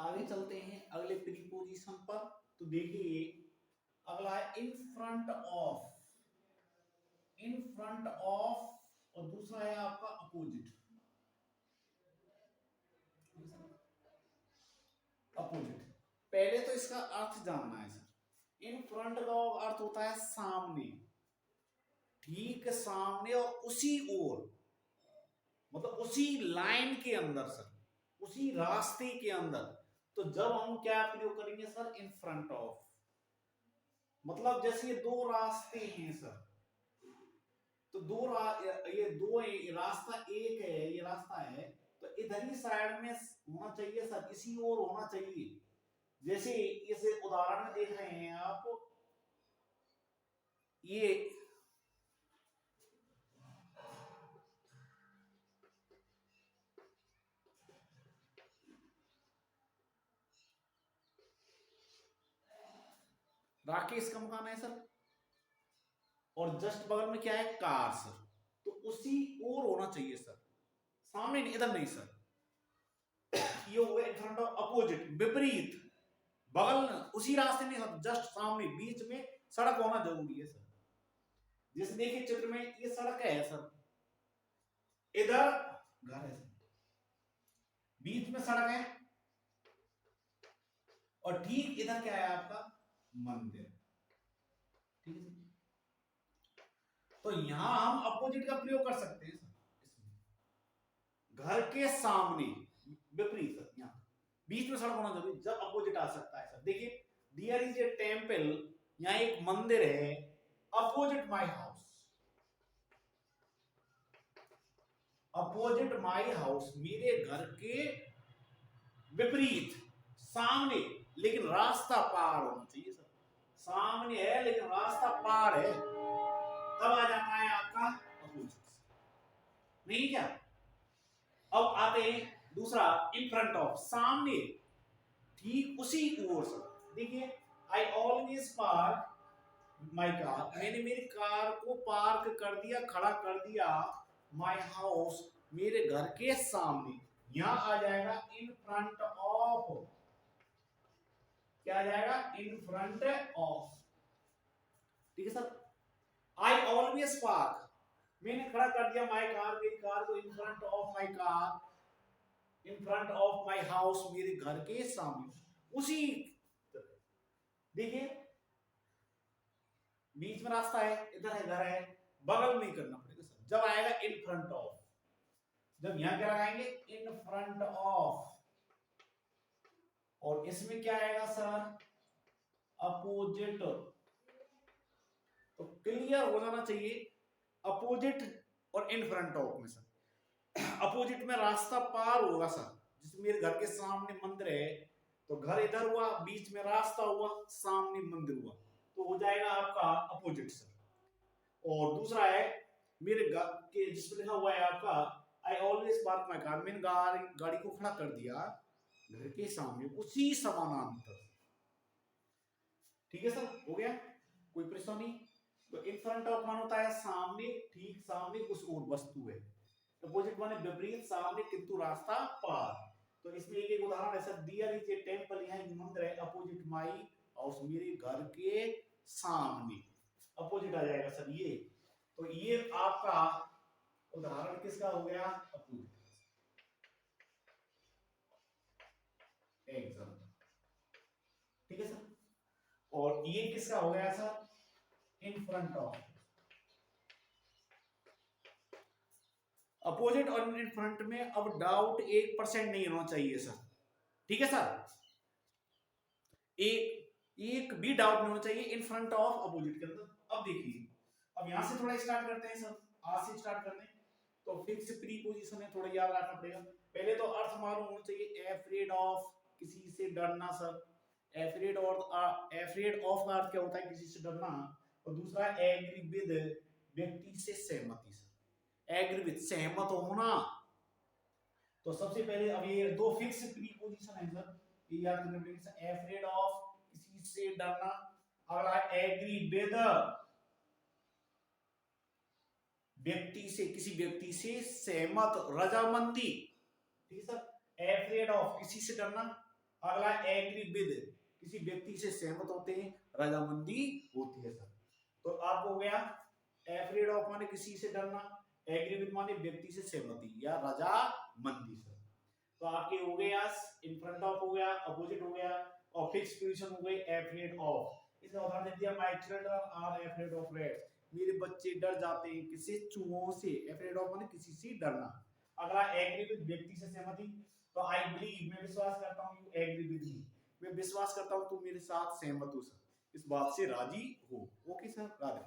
आगे चलते हैं अगले प्रीपोजिशन पर। तो देखिए अगला है in front of, in front of, और दूसरा है आपका अपोजिट, अपोजिट। पहले तो इसका अर्थ जानना है सर। इन फ्रंट का अर्थ होता है सामने, ठीक सामने और उसी ओर, मतलब उसी लाइन के अंदर सर, उसी रास्ते के अंदर। तो जब हम क्या प्रयोग करेंगे सर, इन फ्रंट ऑफ, मतलब जैसे ये दो रास्ते हैं सर, तो ये दो रास्ता एक है, ये रास्ता है, तो इधर ही साइड में होना चाहिए सर, इसी ओर होना चाहिए। जैसे इस उदाहरण में देख रहे हैं आप, ये राकेश का मकान है सर, और जस्ट बगल में क्या है, कार सर। तो उसी ओर होना चाहिए सर, सामने नहीं, इधर नहीं सर। ये हो गया इन फ्रंट ऑफ, अपोजिट विपरीत, बगल उसी रास्ते में सर, जस्ट सामने, बीच में सड़क होना जरूरी है सर। जैसे देखिए चित्र में ये सड़क है सर, इधर घर है सर, बीच में सड़क है, और ठीक इधर क्या है आपका, मंदिर। ठीक है सर। तो यहां हम अपोजिट का प्रयोग कर सकते हैं सर, इसमें घर के सामने विपरीत सर, यहां बीच में सड़क होना जरूरी, जब अपोजिट आ सकता है सर। देखिए देयर इज ए टेंपल, यहां एक मंदिर है, opposite my house, opposite my house, मेरे घर के विपरीत, सामने, लेकिन रास्ता पार होना चाहिए सर। सामने है लेकिन रास्ता पार है, तब आ जाता है आपका अपोजिट, नहीं क्या। अब आते हैं दूसरा, इन फ्रंट ऑफ, सामने, ठीक उसी ओर सर। देखिए I always park my car, मैंने मेरी कार को पार्क कर दिया, खड़ा कर दिया, माई हाउस, मेरे घर के सामने। यहां आ जाएगा इन फ्रंट ऑफ, क्या आ जाएगा, इन फ्रंट ऑफ। ठीक है सर। आई ऑलवेज पार्क, मैंने खड़ा कर दिया माई कार, मेरी कार को, in front of my car, in front of my house, मेरे घर के सामने, उसी तरह। देखिए बीच में रास्ता है, इधर है घर है, बगल में ही करना पड़ेगा सर। जब आएगा इन फ्रंट ऑफ, जब यहां क्या लगाएंगे, इन फ्रंट ऑफ, और इसमें क्या आएगा सर, अपोजिट। तो क्लियर हो जाना चाहिए, अपोजिट और इन फ्रंट ऑफ में सर, अपोजिट में रास्ता पार होगा सर। जिसमें मेरे घर के सामने मंदिर है, तो घर इधर हुआ, बीच में रास्ता हुआ, सामने मंदिर हुआ, तो हो जाएगा आपका अपोजिट सर। और दूसरा है मेरे घर के, जिसमें लिखा हुआ है आपका I always park my car, मैंने गाड़ी को खड़ा कर दिया घर के सामने, उसी समानांतर। ठीक है सर, हो गया, कोई परेशानी। तो इन फ्रंट ऑफ मान होता है सामने, ठीक सामने उस और वस्तु है, अपोजिट माने विपरीत, सामने किंतु रास्ता पार। तो इसमें एक एक उदाहरण है sir, their is a temple, यहाँ एक मंदिर है, अपोजिट माई हाउस, मेरे घर के सामने, अपोजिट आ जाएगा सर ये। तो ये आपका उदाहरण किसका हो गया, अपोजिट, एग्जाम। ठीक है सर। और ये किसका हो गया sir, in front of. Opposite और इन फ्रंट में अब डाउट 1% नहीं होना चाहिए सर। ठीक है सर, एक भी डाउट नहीं होना चाहिए इन फ्रंट ऑफ अपोजिट के अंदर। अब देखिए, अब यहां से थोड़ा स्टार्ट करते हैं सर, आज से स्टार्ट करते हैं। तो फिक्स प्रीपोजिशन है, थोड़ा याद रखना पड़ेगा। पहले तो अर्थ मालूम होना चाहिए, एफ्रेड ऑफ, किसी से डरना सर। एफ्रेड ऑफ का अर्थ क्या होता है, किसी से डरना। और दूसरा एग्री विद, व्यक्ति से सहमति सर, एग्री विद, सहमत होना। तो सबसे पहले अब ये दो फिक्स प्रीपोजिशन है सर, ये याद करने पड़ेगा। एफ्रेड ऑफ, किसी से डरना। अगला एग्री विद, व्यक्ति से, किसी व्यक्ति से सहमत, रजामंदी। ठीक है सर, एफ्रेड ऑफ, किसी से डरना। अगला एग्री विद, किसी व्यक्ति से सहमत होते हैं, रजामंदी होती है सर। तो आपको हो गया एफ्रेड ऑफ माने किसी से डरना, एग्री विद माने व्यक्ति से सहमति या रजामंदी सर। तो आपके हो गए इन फ्रंट ऑफ हो गया, अपोजिट हो गया, और फिक्स पोजीशन हो गई एफ्रेड ऑफ। इसका उदाहरण दे दिया, my children are afraid of rats, मेरे बच्चे डर जाते हैं किसी चूहों से, एफ्रेड ऑफ माने किसी से डरना। अगला एग्री विद, व्यक्ति से सहमति, तो आई बिलीव, मैं विश्वास करता हूं, यू एग्री विद मी, मैं विश्वास करता हूं तुम मेरे साथ सहमत हो सर, इस बात से राजी हो। Okay sir, Radhe.